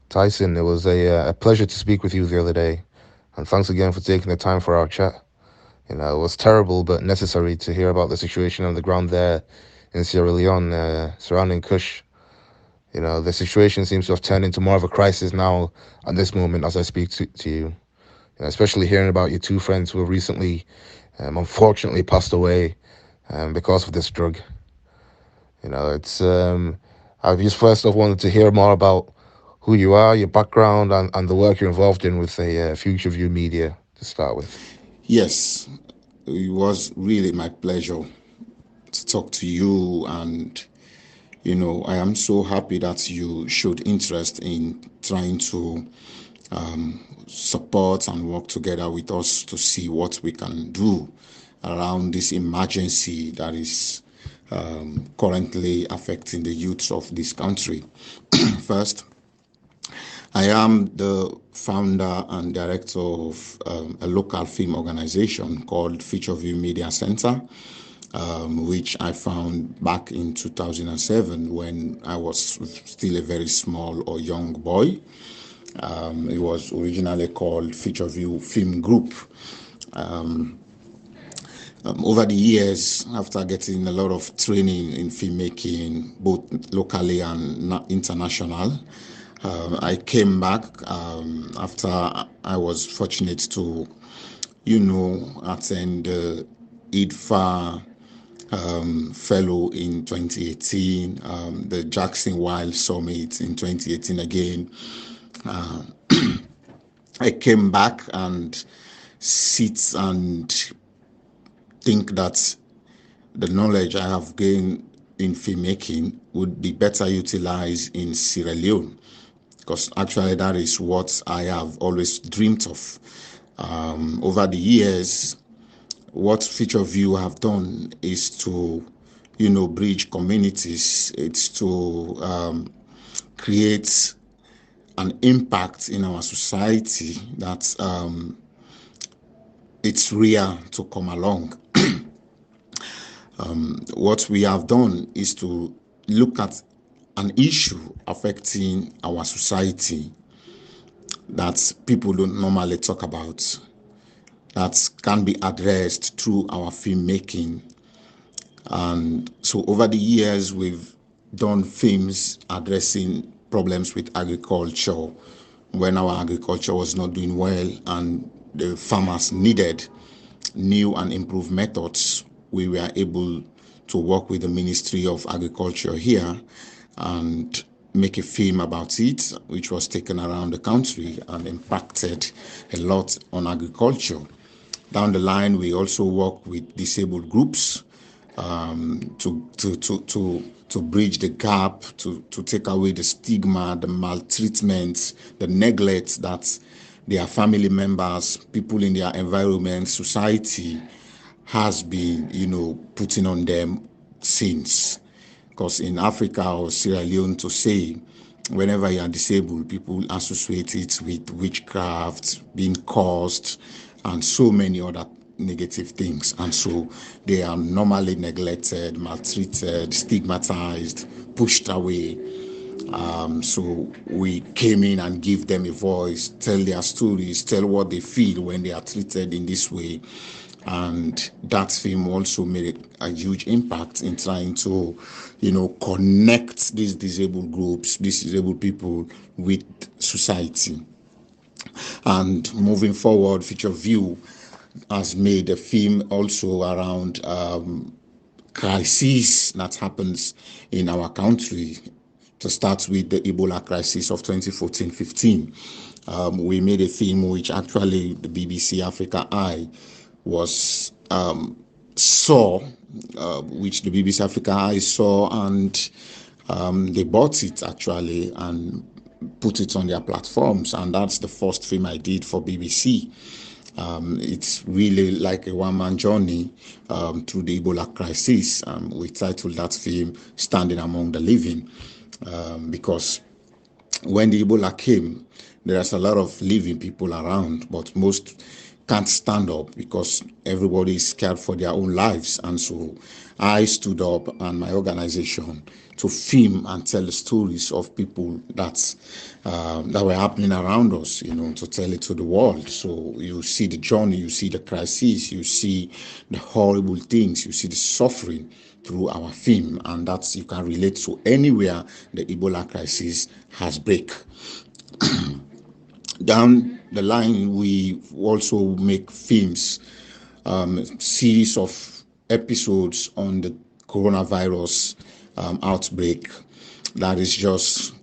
Tyson, it was a pleasure to speak with you the other day, and thanks again for taking the time for our chat. It was terrible but necessary to hear about the situation on the ground there in Sierra Leone surrounding Kush. The situation seems to have turned into more of a crisis now at this moment as I speak to you. Especially hearing about your two friends who have recently, unfortunately, passed away because of this drug. It's I just first off wanted to hear more about who you are, your background, and the work you're involved in with the Future View Media to start with. Yes, it was really my pleasure to talk to you. And, I am so happy that you showed interest in trying to support and work together with us to see what we can do around this emergency that is currently affecting the youth of this country. First, I am the founder and director of a local film organization called Future View Media Center, which I found back in 2007 when I was still a very small or young boy. It was originally called Future View Film Group. Over the years, after getting a lot of training in filmmaking, both locally and international, I came back after I was fortunate to, attend the IDFA fellow in 2018, the Jackson Wild Summit in 2018 again. I came back and sit and think that the knowledge I have gained in filmmaking would be better utilized in Sierra Leone, because actually that is what I have always dreamed of. Over the years, what Future View have done is to, bridge communities. It's to create an impact in our society that it's rare to come along. What we have done is to look at an issue affecting our society that people don't normally talk about, that can be addressed through our filmmaking. And so over the years, we've done films addressing problems with agriculture when our agriculture was not doing well and the farmers needed new and improved methods. We were able to work with the Ministry of Agriculture here and make a film about it, which was taken around the country and impacted a lot on agriculture. Down the line, we also work with disabled groups to bridge the gap, to take away the stigma, the maltreatment, the neglect that their family members, people in their environment, society has been, putting on them since. Because in Africa or Sierra Leone, to say, whenever you are disabled, people associate it with witchcraft, being cursed, and so many other negative things. And so they are normally neglected, maltreated, stigmatized, pushed away. So we came in and give them a voice, tell their stories, tell what they feel when they are treated in this way. And that film also made a huge impact in trying to, connect these disabled groups, these disabled people with society. And moving forward, Future View has made a film also around crisis that happens in our country. To start with the Ebola crisis of 2014-15, we made a film which actually the BBC Africa Eye was saw, which the BBC Africa Eye saw, and they bought it actually and put it on their platforms. And that's the first film I did for BBC. It's really like a one-man journey through the Ebola crisis. We titled that film Standing Among the Living, because when the Ebola came, there's a lot of living people around, but most can't stand up because everybody is scared for their own lives. And so I stood up and my organization to film and tell the stories of people that were happening around us, to tell it to the world. So you see the journey, you see the crisis, you see the horrible things, you see the suffering through our film, and that's you can relate to anywhere the Ebola crisis has break. Down the line, we also make films, series of episodes on the coronavirus outbreak that is just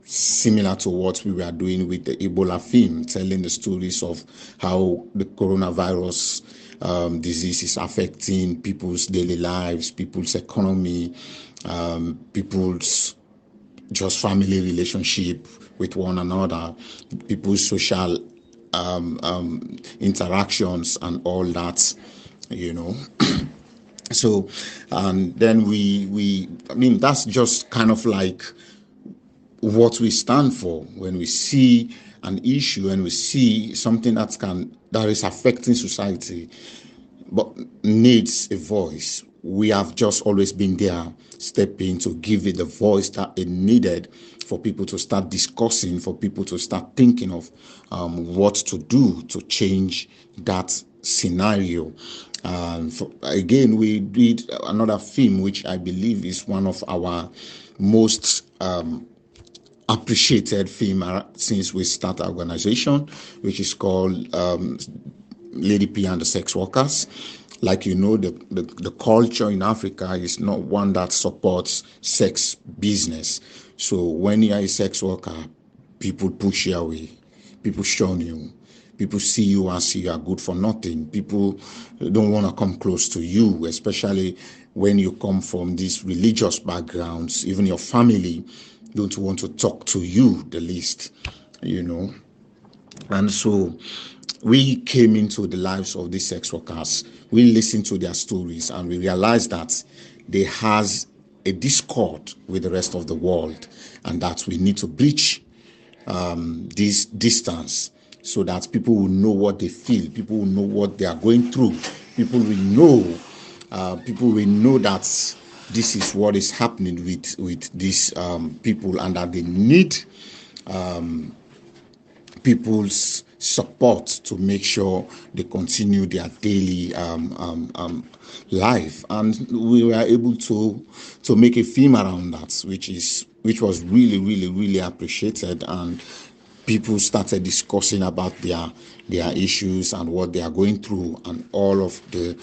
similar to what we were doing with the Ebola film, telling the stories of how the coronavirus disease is affecting people's daily lives, people's economy, people's just family relationship with one another, people's social interactions and all that, you know. So, and then I mean, that's just kind of like what we stand for when we see an issue and we see something that is affecting society but needs a voice. We have just always been there, stepping to give it the voice that it needed for people to start discussing, for people to start thinking of what to do to change that scenario. Again, we did another film, which I believe is one of our most appreciated film since we start our organization, which is called Lady P and the Sex Workers. Like the culture in Africa is not one that supports sex business. So when you are a sex worker, people push you away, people shun you, people see you and see you are good for nothing. People don't want to come close to you, especially when you come from these religious backgrounds. Even your family don't want to talk to you the least, And so we came into the lives of these sex workers. We listened to their stories and we realized that they has a discord with the rest of the world, and that we need to breach this distance so that people will know what they feel, people will know what they are going through, people will know that this is what is happening with these people, and that they need people's support to make sure they continue their daily life. And we were able to make a film around that, which was really, really, really appreciated, and people started discussing about their issues and what they are going through and all of the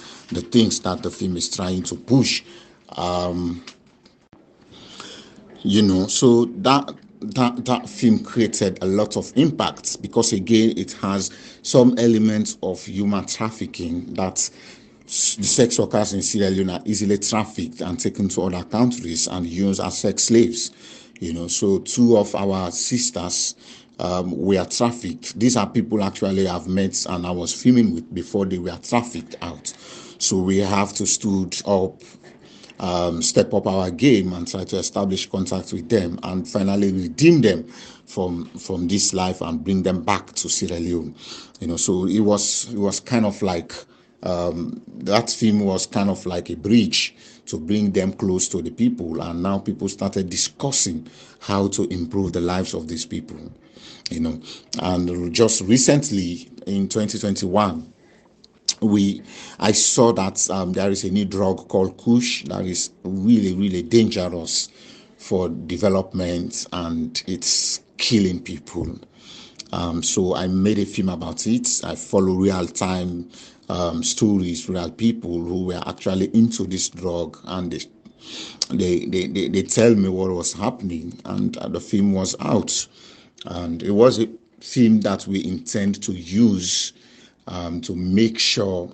things that the film is trying to push. So that film created a lot of impact, because again it has some elements of human trafficking, that the sex workers in Sierra Leone are easily trafficked and taken to other countries and used as sex slaves. So two of our sisters were trafficked. These are people actually I've met and I was filming with before they were trafficked out. So we have to stood up, step up our game and try to establish contact with them and finally redeem them from this life and bring them back to Sierra Leone. So it was kind of like that film was kind of like a bridge to bring them close to the people, and now people started discussing how to improve the lives of these people. And just recently in 2021, I saw that there is a new drug called Kush that is really, really dangerous for development, and it's killing people. So I made a film about it. I follow real-time stories, real people who were actually into this drug, and they tell me what was happening, and the film was out. And it was a film that we intend to use to make sure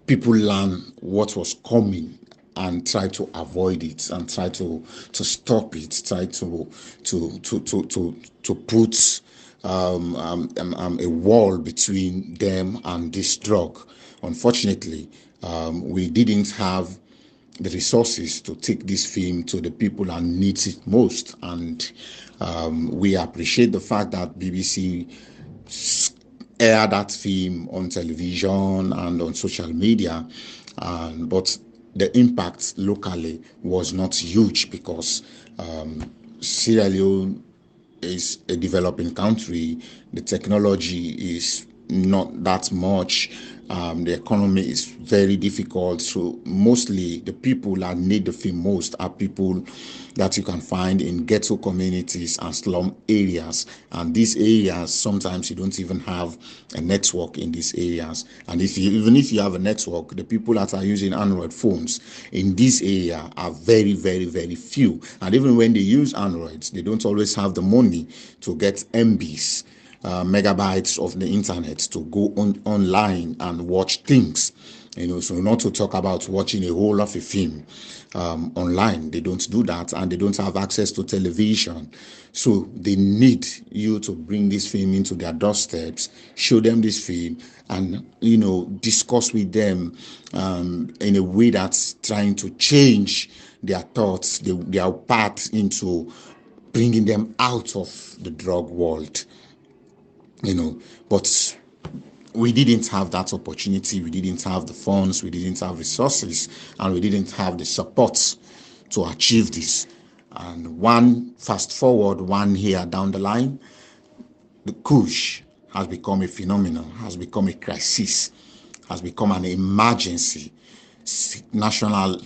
people learn what was coming and try to avoid it and try to stop it, try to put a wall between them and this drug. Unfortunately, we didn't have the resources to take this film to the people that needs it most, and we appreciate the fact that BBC air that film on television and on social media, but the impact locally was not huge because Sierra Leone is a developing country. The technology is not that much. The economy is very difficult. So mostly the people that need the film most are people that you can find in ghetto communities and slum areas. And these areas, sometimes you don't even have a network in these areas. And even if you have a network, the people that are using Android phones in this area are very, very, very few. And even when they use Androids, they don't always have the money to get MBs, megabytes of the internet to go online and watch things. So not to talk about watching a whole of a film online. They don't do that, and they don't have access to television. So they need you to bring this film into their doorsteps, show them this film, and discuss with them in a way that's trying to change their thoughts, their path into bringing them out of the drug world. But we didn't have that opportunity. We didn't have the funds, we didn't have resources, and we didn't have the support to achieve this. And fast forward 1 year down the line, the Kush has become a phenomenon, has become a crisis, has become an emergency, national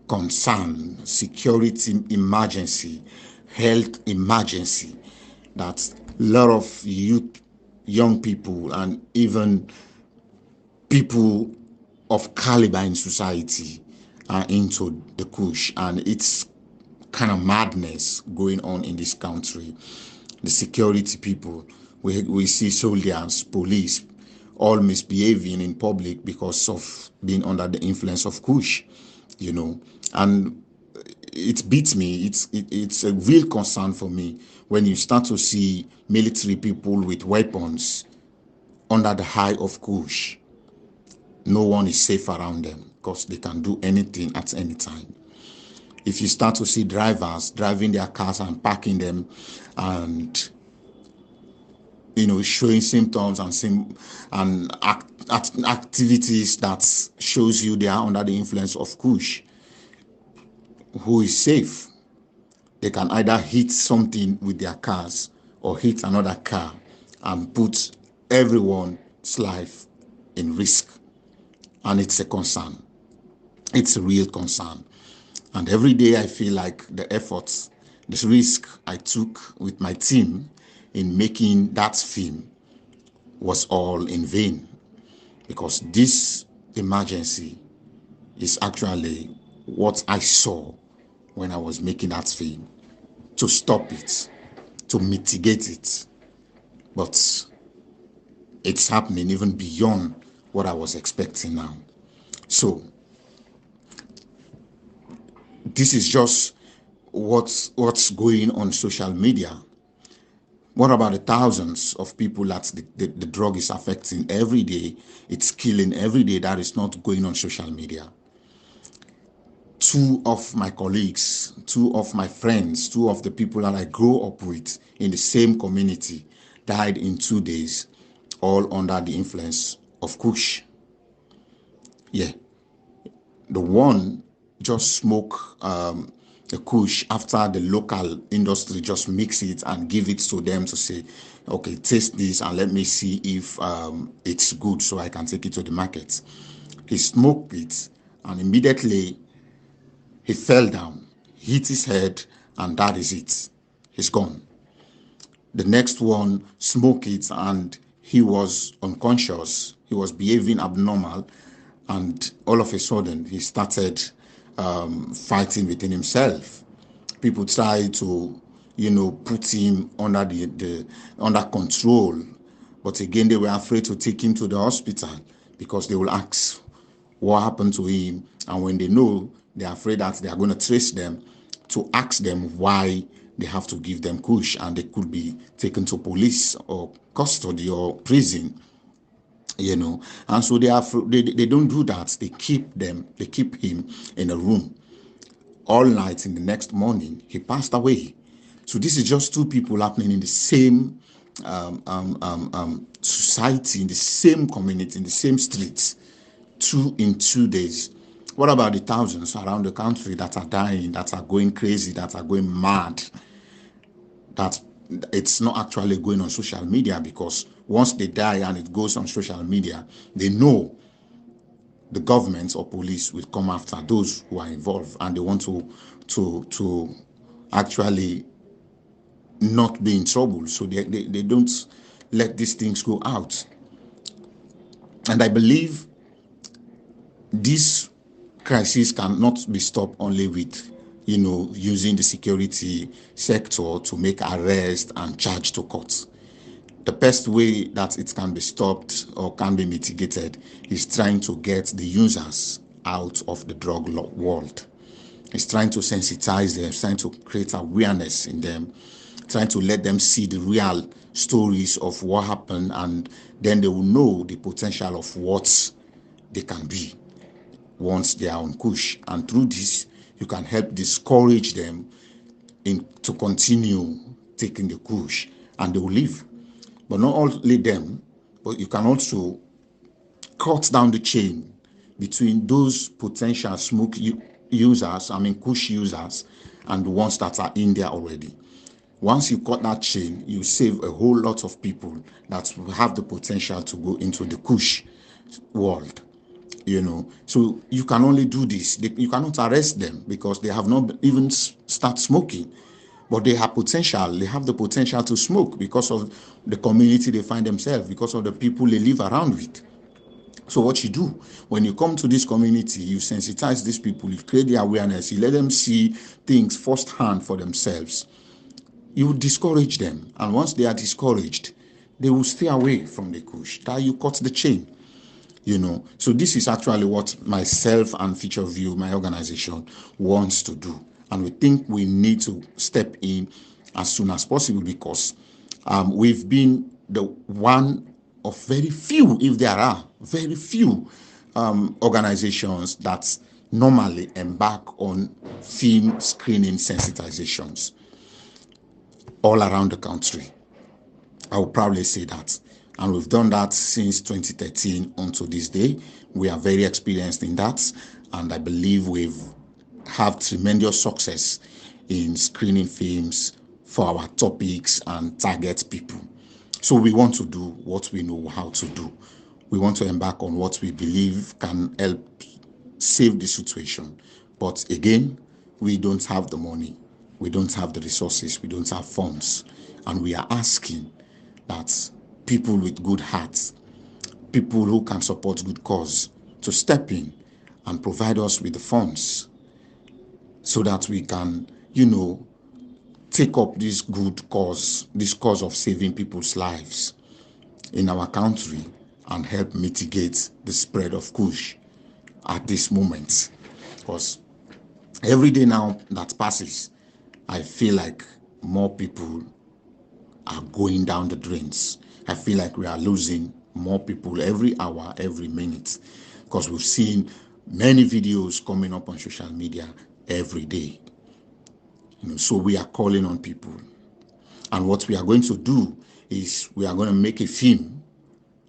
concern, security emergency, health emergency, that a lot of young people, and even people of caliber in society are into the Kush, and it's kind of madness going on in this country. The security people, we see soldiers, police, all misbehaving in public because of being under the influence of Kush, and it beats me. It's a real concern for me when you start to see military people with weapons under the high of Kush. No one is safe around them because they can do anything at any time. If you start to see drivers driving their cars and parking them, and showing symptoms and activities that shows you they are under the influence of Kush, who is safe? They can either hit something with their cars or hit another car and put everyone's life in risk. And it's a concern. It's a real concern. And every day I feel like the efforts, the risk I took with my team in making that film was all in vain, because this emergency is actually what I saw when I was making that film, to stop it, to mitigate it. But it's happening even beyond what I was expecting now. So this is just what's going on social media. What about the thousands of people that the drug is affecting every day? It's killing every day. That is not going on social media. Two of my colleagues, two of my friends, two of the people that I grew up with in the same community died in 2 days, all under the influence of Kush. Yeah. The one just smoke the Kush after the local industry just mix it and give it to them to say, okay, taste this and let me see if it's good so I can take it to the market. He smoked it, and immediately he fell down, hit his head, and that is it. He's gone. The next one smoked it, and he was unconscious. He was behaving abnormal, and all of a sudden he started fighting within himself. People tried to, put him under under control, but again they were afraid to take him to the hospital because they will ask what happened to him, and when they know, they're afraid that they are going to trace them to ask them why they have to give them Kush, and they could be taken to police or custody or prison. And so they don't do that. They keep him in a room all night. In the next morning he passed away. So this is just two people happening in the same society in the same community, in the same streets, in 2 days. What about the thousands around the country that are dying, that are going crazy, that are going mad, that it's not actually going on social media? Because once they die and it goes on social media, they know the government or police will come after those who are involved, and they want to actually not be in trouble, so they don't let these things go out. And I believe this crisis cannot be stopped only with, using the security sector to make arrests and charge to court. The best way that it can be stopped or can be mitigated is trying to get the users out of the drug world. It's trying to sensitize them, trying to create awareness in them, trying to let them see the real stories of what happened, and then they will know the potential of what they can be once they are on Kush. And through this, you can help discourage them to continue taking the Kush, and they will leave. But not only them, but you can also cut down the chain between those potential smoke users, Kush users, and the ones that are in there already. Once you cut that chain, you save a whole lot of people that will have the potential to go into the Kush world. So you can only do this. You cannot arrest them because they have not even start smoking, but they have potential. They have the potential to smoke because of the community they find themselves, because of the people they live around with. So what you do when you come to this community, you sensitize these people, you create the awareness, you let them see things firsthand for themselves. You discourage them, and once they are discouraged, they will stay away from the Kush. That you cut the chain. So this is actually what myself and Future View, my organization, wants to do, and we think we need to step in as soon as possible, because we've been the one of very few, if there are very few organizations that normally embark on film screening sensitizations all around the country. I will proudly say that. And we've done that since 2013 until this day. We are very experienced in that. And I believe we've had tremendous success in screening films for our topics and target people. So we want to do what we know how to do. We want to embark on what we believe can help save the situation. But again, we don't have the money. We don't have the resources. We don't have funds. And we are asking that people with good hearts, people who can support good cause, to step in and provide us with the funds so that we can, take up this good cause, this cause of saving people's lives in our country, and help mitigate the spread of Kush at this moment. Because every day now that passes, I feel like more people are going down the drains. I feel like we are losing more people every hour, every minute, because we've seen many videos coming up on social media every day. So we are calling on people. And what we are going to do is we are going to make a film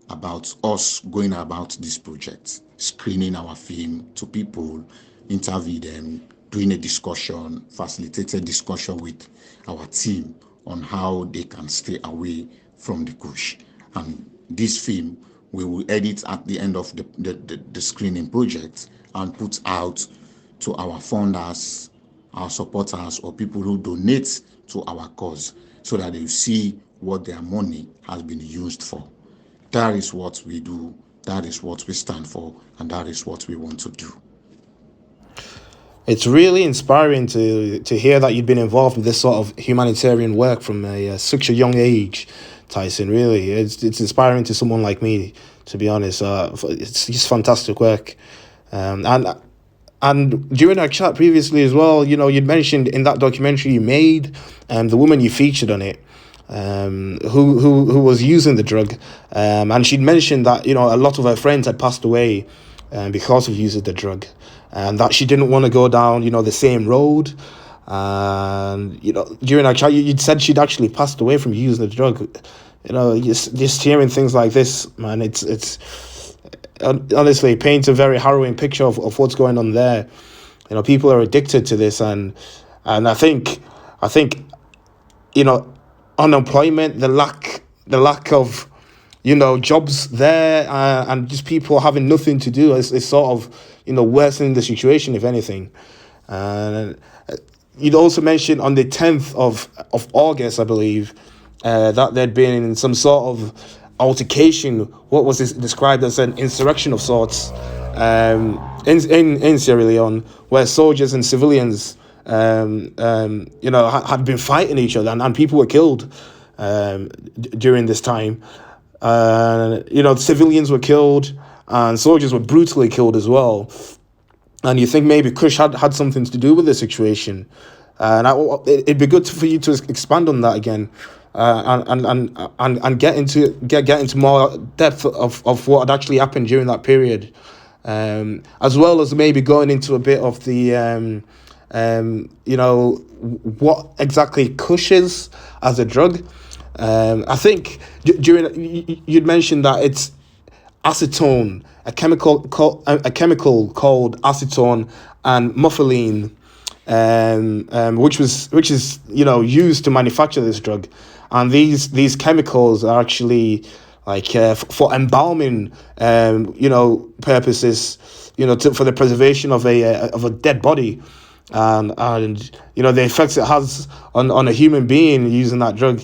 about us going about this project, screening our film to people, interview them, doing a discussion, facilitated discussion with our team on how they can stay away from the Kush. And this film we will edit at the end of the screening project and put out to our funders, our supporters, or people who donate to our cause, so that they see what their money has been used for. That is what we do, that is what we stand for, and that is what we want to do. It's really inspiring to hear that you've been involved with this sort of humanitarian work from such a young age, Tyson. Really, it's inspiring to someone like me, to be honest. It's just fantastic work, and during our chat previously as well, you'd mentioned in that documentary you made, the woman you featured on it, who was using the drug, and she'd mentioned that a lot of her friends had passed away because of using the drug, and that she didn't want to go down the same road. And during our chat, you'd said she'd actually passed away from using the drug. just hearing things like this, man, it's honestly paints a very harrowing picture of what's going on there. People are addicted to this, and I think unemployment, the lack of jobs there, and just people having nothing to do is sort of worsening the situation, if anything. And you'd also mentioned on the 10th of August, I believe, that there'd been some sort of altercation, what was described as an insurrection of sorts, in Sierra Leone, where soldiers and civilians, had been fighting each other, and people were killed during this time. Civilians were killed, and soldiers were brutally killed as well. And you think maybe Kush had something to do with the situation. It'd be good for you to expand on that again, and get into more depth of what had actually happened during that period, as well as maybe going into a bit of the what exactly Kush is as a drug. I think you'd mentioned that it's acetone, a chemical called acetone and methylene, which is used to manufacture this drug, and these chemicals are actually like for embalming purposes, for the preservation of a dead body, and the effects it has on a human being using that drug,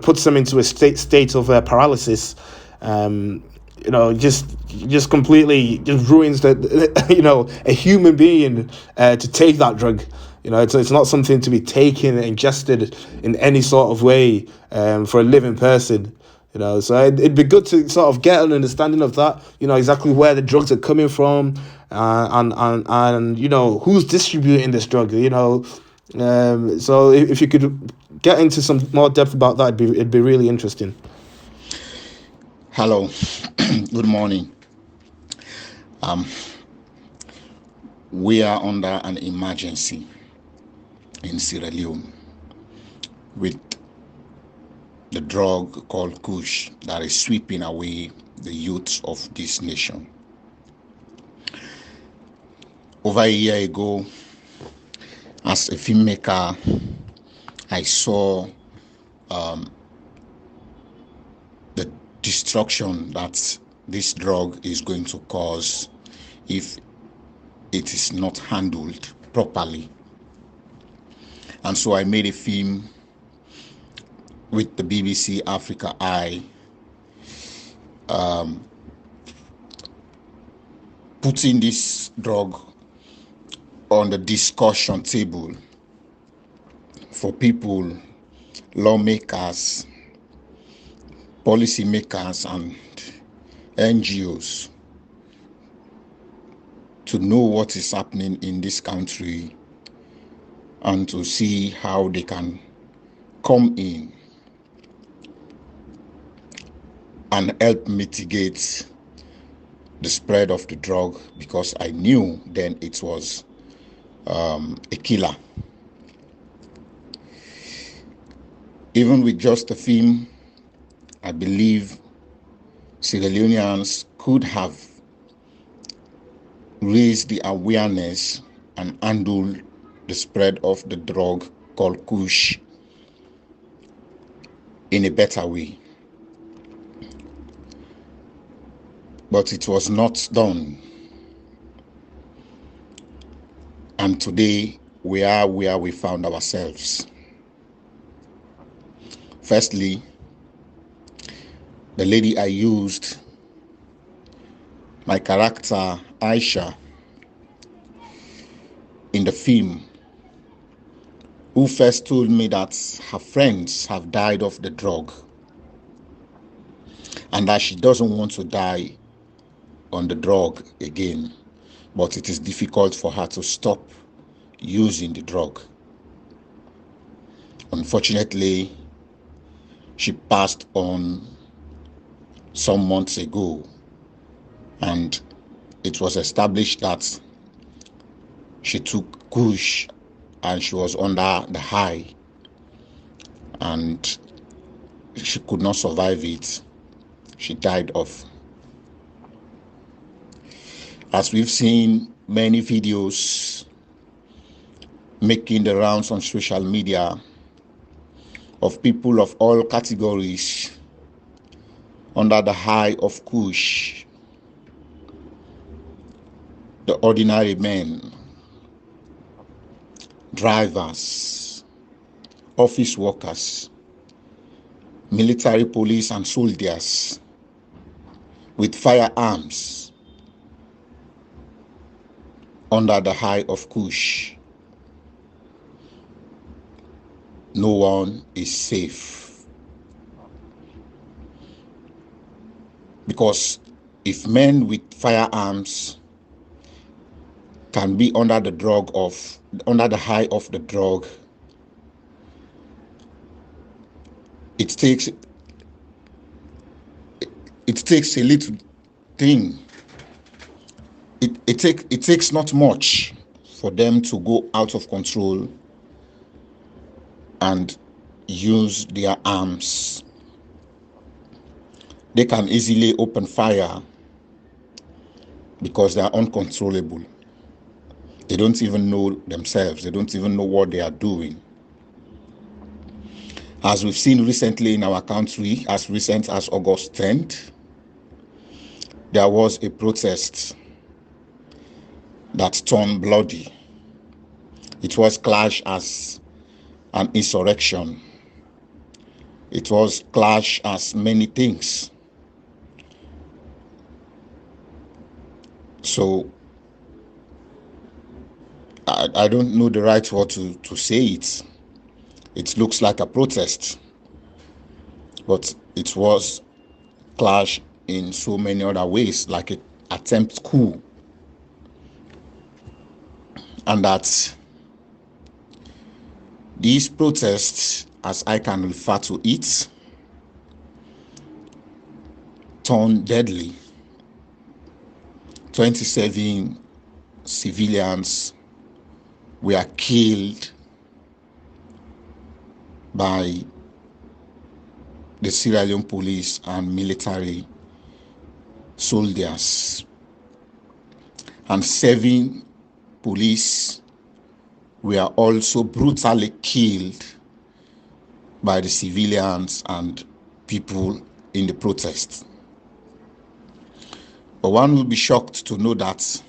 puts them into a state of paralysis. Just completely just ruins a human being to take that drug. It's not something to be taken, ingested in any sort of way, for a living person. So it'd be good to sort of get an understanding of that. Exactly where the drugs are coming from, and who's distributing this drug. So if you could get into some more depth about that, it'd be really interesting. Hello, good morning. We are under an emergency in Sierra Leone with the drug called Kush that is sweeping away the youth of this nation. Over a year ago, as a filmmaker, I saw the destruction that this drug is going to cause if it is not handled properly. And so I made a film with the BBC Africa Eye, putting this drug on the discussion table for people, lawmakers, policymakers, and NGOs to know what is happening in this country and to see how they can come in and help mitigate the spread of the drug, because I knew then it was a killer. Even with just a film, I believe Sierra Leoneans could have raised the awareness and handled the spread of the drug called Kush in a better way. But it was not done. And today we are where we found ourselves. Firstly, the lady I used, my character Aisha, in the film, who first told me that her friends have died of the drug and that she doesn't want to die on the drug again, but it is difficult for her to stop using the drug. Unfortunately, she passed on some months ago, and it was established that she took Kush and she was under the high, and she could not survive it. She died off. As we've seen many videos making the rounds on social media of people of all categories under the high of Kush, the ordinary men, drivers, office workers, military police and soldiers with firearms under the high of Kush. No one is safe. Because if men with firearms can be under the high of the drug, it takes a little thing. It takes not much for them to go out of control and use their arms. They can easily open fire because they are uncontrollable. They don't even know themselves. They don't even know what they are doing. As we've seen recently in our country, as recent as August 10th, there was a protest that turned bloody. It was clash as an insurrection. It was clash as many things. So I don't know the right word to say it. It looks like a protest, but it was clash in so many other ways, like an attempt coup. And that these protests, as I can refer to it, turned deadly. 27 civilians were killed by the Sierra Leone police and military soldiers, and 7 police were also brutally killed by the civilians and people in the protest. But one will be shocked to know that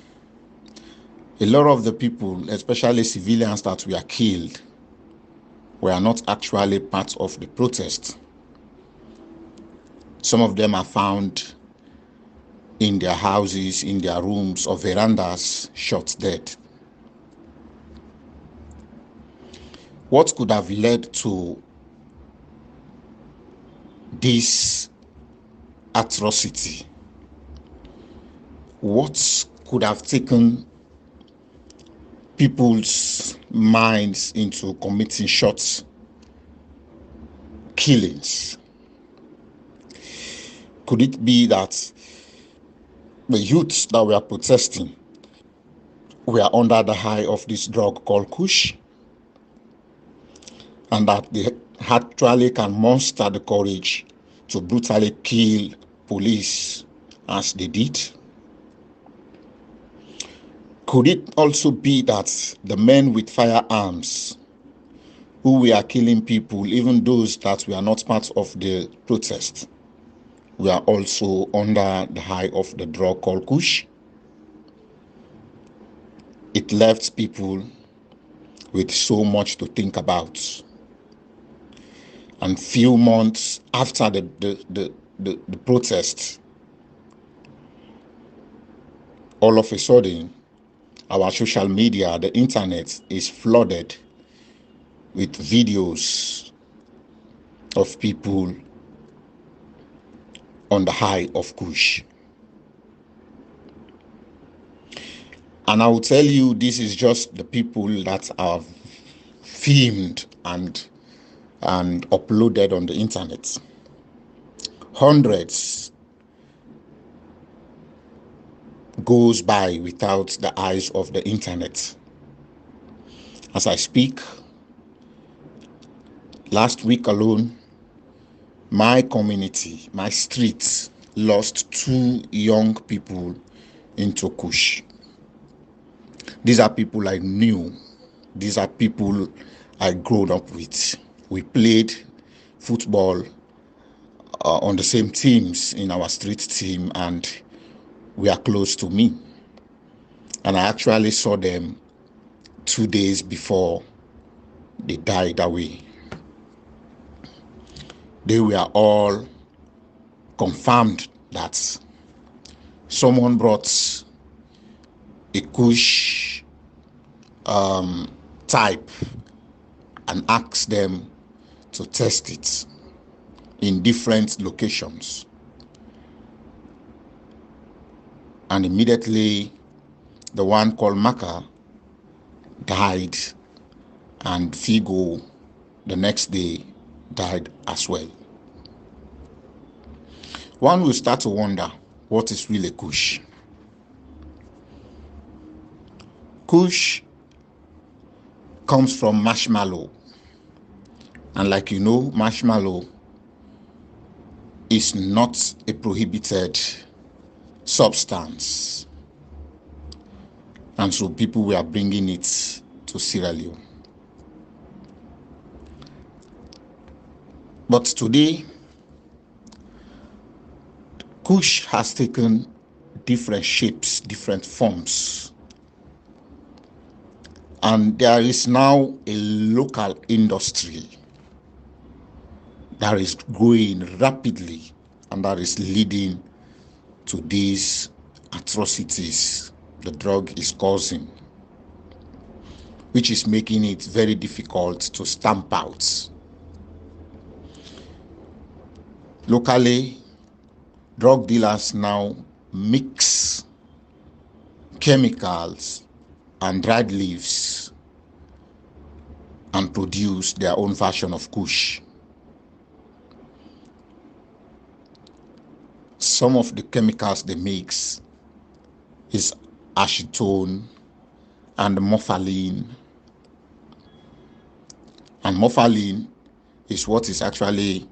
a lot of the people, especially civilians that were killed, were not actually part of the protest. Some of them are found in their houses, in their rooms or verandas, shot dead. What could have led to this atrocity? What could have taken people's minds into committing short killings? Could it be that the youths that were protesting were under the high of this drug called Kush, and that they actually can muster the courage to brutally kill police as they did? Could it also be that the men with firearms who were killing people, even those that were not part of the protest, were also under the high of the drug called Kush? It left people with so much to think about. And few months after the protest, all of a sudden, our social media, the internet, is flooded with videos of people on the high of Kush. And I will tell you, this is just the people that are filmed and uploaded on the internet. Hundreds goes by without the eyes of the internet. As I speak, last week alone, my community, my streets, lost 2 young people into Kush. These are people I knew. These are people I grew up with. We played football on the same teams in our street team, and we are close to me. And I actually saw them 2 days before they died away. They were all confirmed that someone brought a Kush type and asked them to test it in different locations. And immediately the one called Maka died, and Figo the next day died as well. One will start to wonder, what is really Kush? Kush comes from marshmallow. And like you know, marshmallow is not a prohibited substance. And so people were bringing it to Sierra Leone. But today, Kush has taken different shapes, different forms. And there is now a local industry that is growing rapidly and that is leading to these atrocities the drug is causing, which is making it very difficult to stamp out. Locally, drug dealers now mix chemicals and dried leaves and produce their own version of Kush. Some of the chemicals they mix is acetone and morphaline. And morphaline is what is actually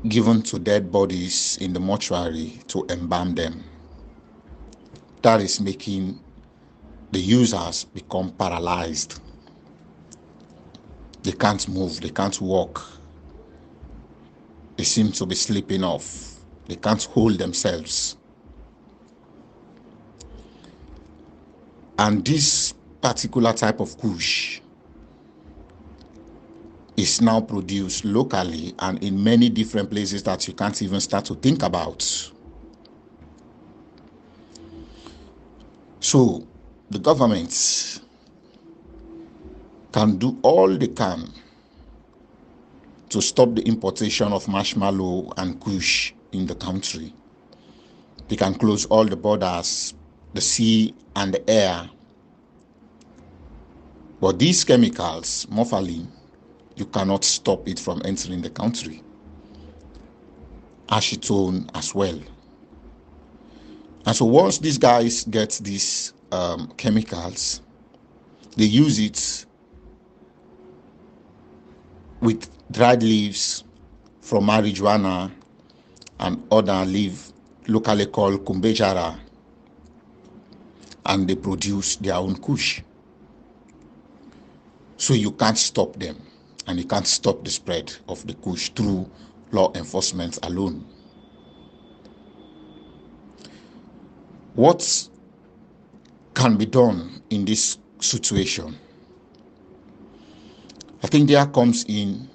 given to dead bodies in the mortuary to embalm them. That is making the users become paralyzed. They can't move, they can't walk. They seem to be sleeping off. They can't hold themselves. And this particular type of Kush is now produced locally and in many different places that you can't even start to think about. So the government can do all they can to stop the importation of marshmallow and Kush in the country. They can close all the borders, the sea and the air. But these chemicals, morphaline, you cannot stop it from entering the country. Acetone as well. And so once these guys get these chemicals, they use it with dried leaves from marijuana and other leaf locally called kumbejara, and they produce their own Kush. So you can't stop them, and you can't stop the spread of the Kush through law enforcement alone. What can be done in this situation? I think there comes in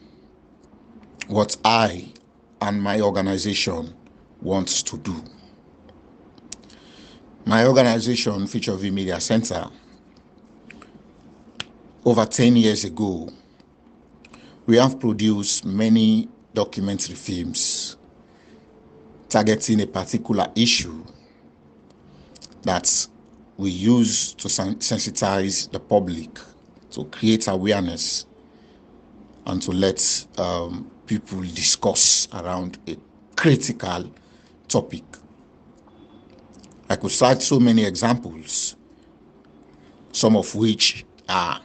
what I and my organization wants to do. My organization, Future V Media Center, over 10 years ago, we have produced many documentary films targeting a particular issue that we use to sensitize the public, to create awareness, and to let people discuss around a critical topic. I could cite so many examples, some of which are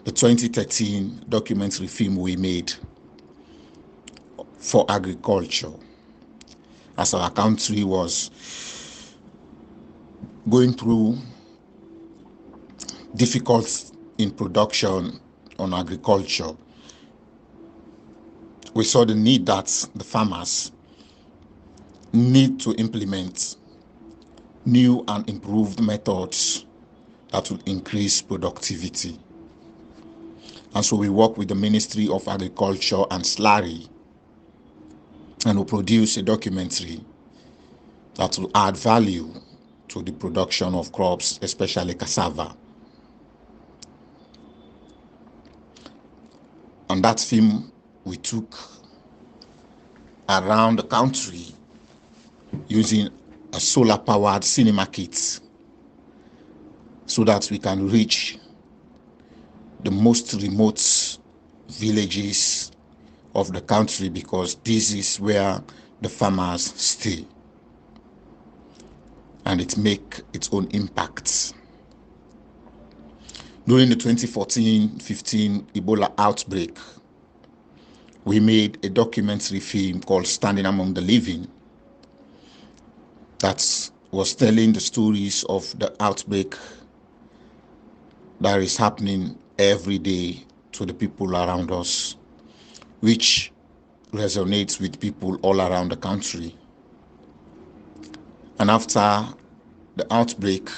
the 2013 documentary film we made for agriculture, as our country was going through difficult in production on agriculture. We saw the need that the farmers need to implement new and improved methods that will increase productivity. And so we work with the Ministry of Agriculture and SLARI, and we produce a documentary that will add value to the production of crops, especially cassava. On that film, we took around the country using a solar-powered cinema kit so that we can reach the most remote villages of the country, because this is where the farmers stay, and it makes its own impact. During the 2014-15 Ebola outbreak, we made a documentary film called Standing Among the Living that was telling the stories of the outbreak that is happening every day to the people around us, which resonates with people all around the country. And after the outbreak,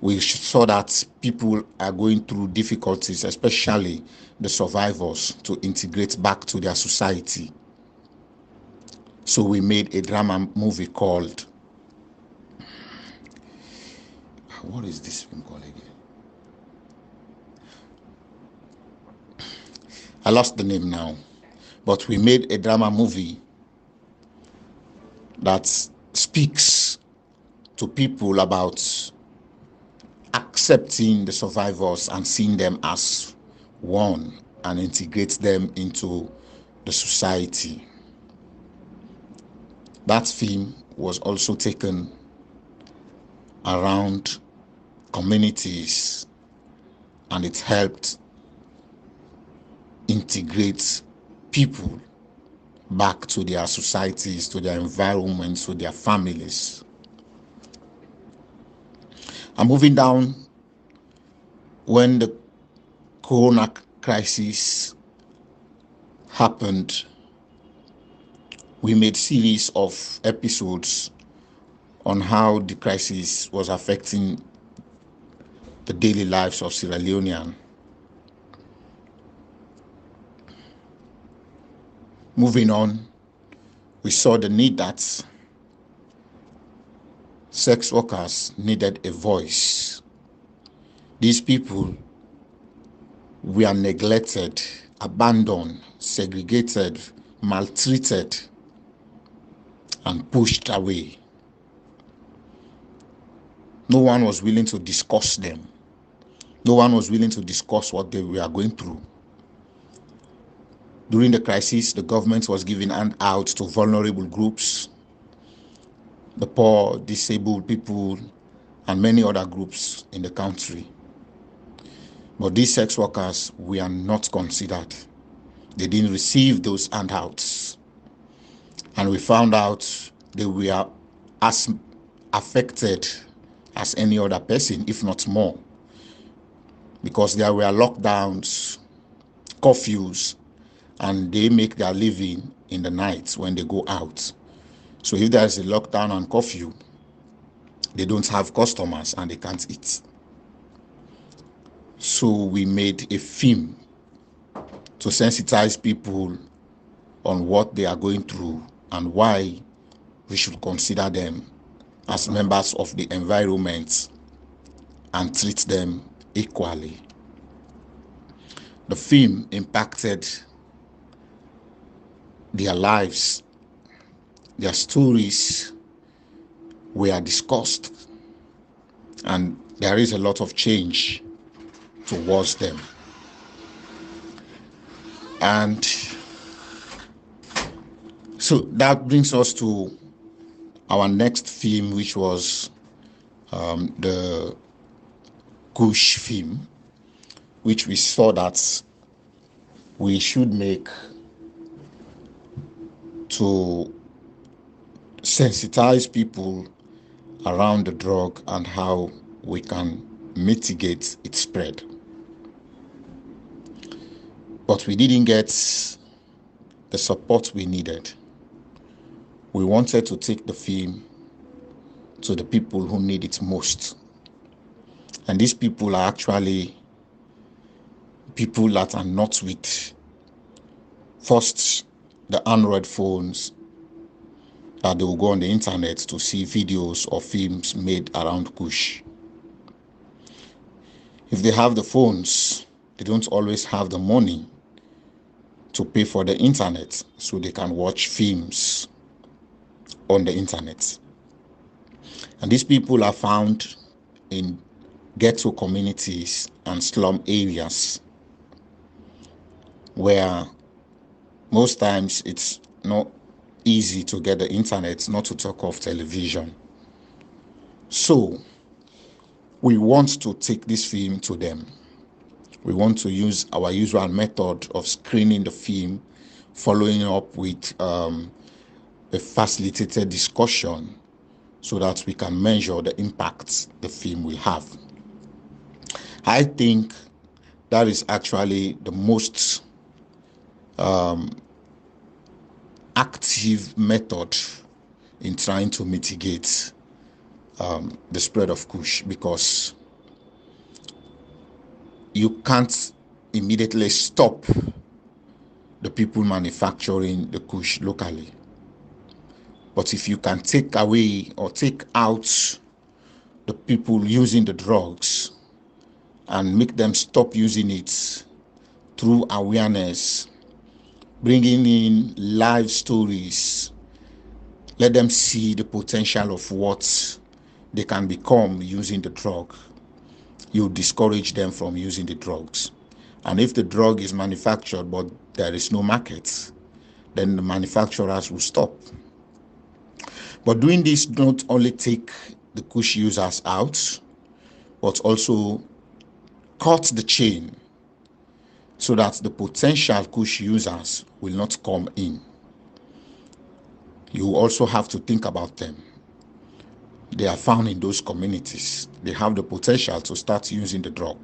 we saw that people are going through difficulties, especially the survivors, to integrate back to their society. So we made a drama movie called, what is this film called again? I lost the name now. But we made a drama movie that speaks to people about accepting the survivors and seeing them as one and integrate them into the society. That film was also taken around communities, and it helped integrate people back to their societies, to their environments, to their families. And moving down, when the corona crisis happened, we made series of episodes on how the crisis was affecting the daily lives of Sierra Leoneans. Moving on, we saw the need that sex workers needed a voice. These people were neglected, abandoned, segregated, maltreated, and pushed away. No one was willing to discuss them. No one was willing to discuss what they were going through. During the crisis, the government was giving handouts to vulnerable groups, the poor, disabled people, and many other groups in the country. But these sex workers were not considered. They didn't receive those handouts. And we found out they were as affected as any other person, if not more, because there were lockdowns, curfews, and they make their living in the night when they go out. So if there is a lockdown and curfew, they don't have customers and they can't eat. So we made a film to sensitize people on what they are going through and why we should consider them as members of the environment and treat them equally. The film impacted their lives, their stories were discussed, and there is a lot of change towards them. And so that brings us to our next film, which was the Kush film, which we saw that we should make to sensitize people around the drug and how we can mitigate its spread. But we didn't get the support we needed. We wanted to take the film to the people who need it most. And these people are actually people that are not with, first, the Android phones, that they will go on the internet to see videos or films made around Kush. If they have the phones, they don't always have the money to pay for the internet so they can watch films on the internet. And these people are found in ghetto communities and slum areas where most times it's not easy to get the internet, not to talk of television. So we want to take this film to them. We want to use our usual method of screening the film, following up with a facilitated discussion so that we can measure the impact the film will have. I think that is actually the most active method in trying to mitigate the spread of Kush, because you can't immediately stop the people manufacturing the Kush locally. But if you can take away or take out the people using the drugs and make them stop using it through awareness, bringing in live stories, let them see the potential of what they can become using the drug, you discourage them from using the drugs. And if the drug is manufactured but there is no market, then the manufacturers will stop. But doing this not only take the Kush users out, but also cut the chain so that the potential Kush users will not come in. You also have to think about them. They are found in those communities. They have the potential to start using the drug.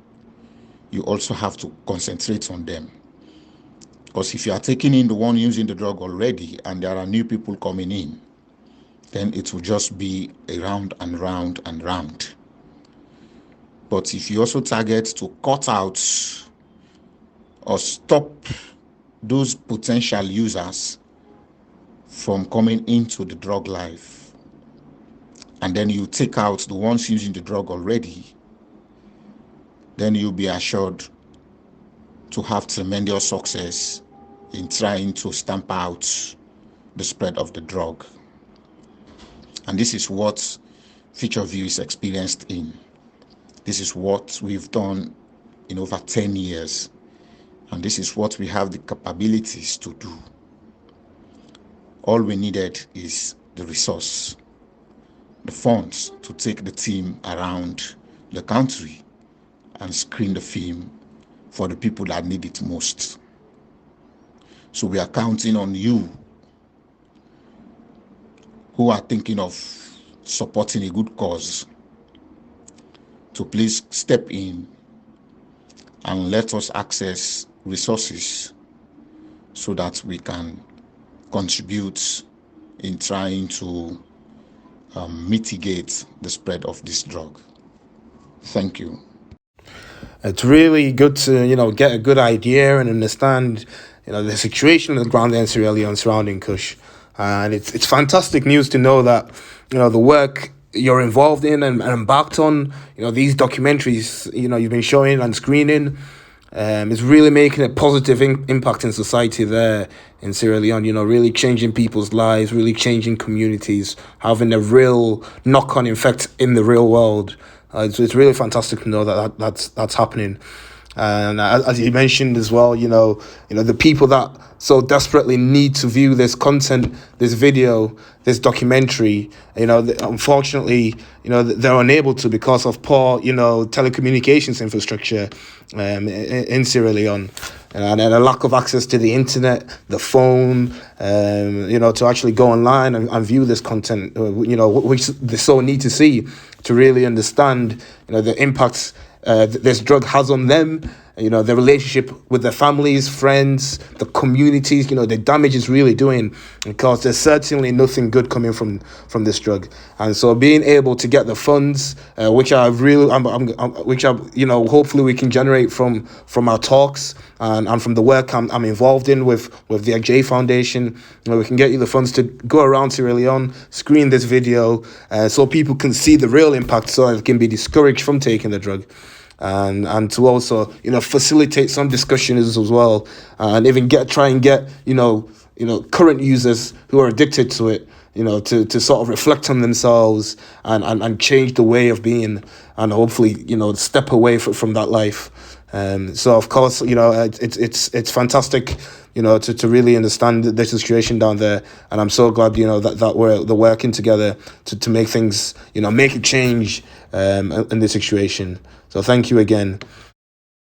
You also have to concentrate on them. Because if you are taking in the one using the drug already and there are new people coming in, then it will just be around and round and round. But if you also target to cut out or stop those potential users from coming into the drug life, and then you take out the ones using the drug already, then you'll be assured to have tremendous success in trying to stamp out the spread of the drug. And this is what Future View is experienced in. This is what we've done in over 10 years. And this is what we have the capabilities to do. All we needed is the resource, the funds to take the team around the country and screen the film for the people that need it most. So we are counting on you who are thinking of supporting a good cause to please step in and let us access resources so that we can contribute in trying to mitigate the spread of this drug. Thank you. It's really good to, get a good idea and understand, the situation on the ground there in Sierra Leone surrounding Kush. And it's fantastic news to know that, the work you're involved in and embarked on, these documentaries, you've been showing and screening, is really making a positive impact in society there in Sierra Leone, really changing people's lives, really changing communities, having a real knock-on effect in the real world. It's really fantastic to know that that's happening. And as you mentioned as well, the people that so desperately need to view this content, this video, this documentary, unfortunately, they're unable to because of poor, telecommunications infrastructure in Sierra Leone. And a lack of access to the internet, the phone, to actually go online and view this content, which they so need to see to really understand, the impacts this drug has on them, their relationship with their families, friends, the communities, the damage it's really doing, because there's certainly nothing good coming from this drug. And so being able to get the funds, which I really, which I, hopefully we can generate from our talks and from the work I'm involved in with the Adjei Foundation, we can get you the funds to go around Sierra Leone, screen this video, so people can see the real impact, so they can be discouraged from taking the drug. And to also facilitate some discussions as well, and even try and get current users who are addicted to it, to sort of reflect on themselves and change the way of being, and hopefully step away from that life. So of course it's fantastic to really understand the situation down there, and I'm so glad that we're working together to make things make a change in this situation. So thank you again.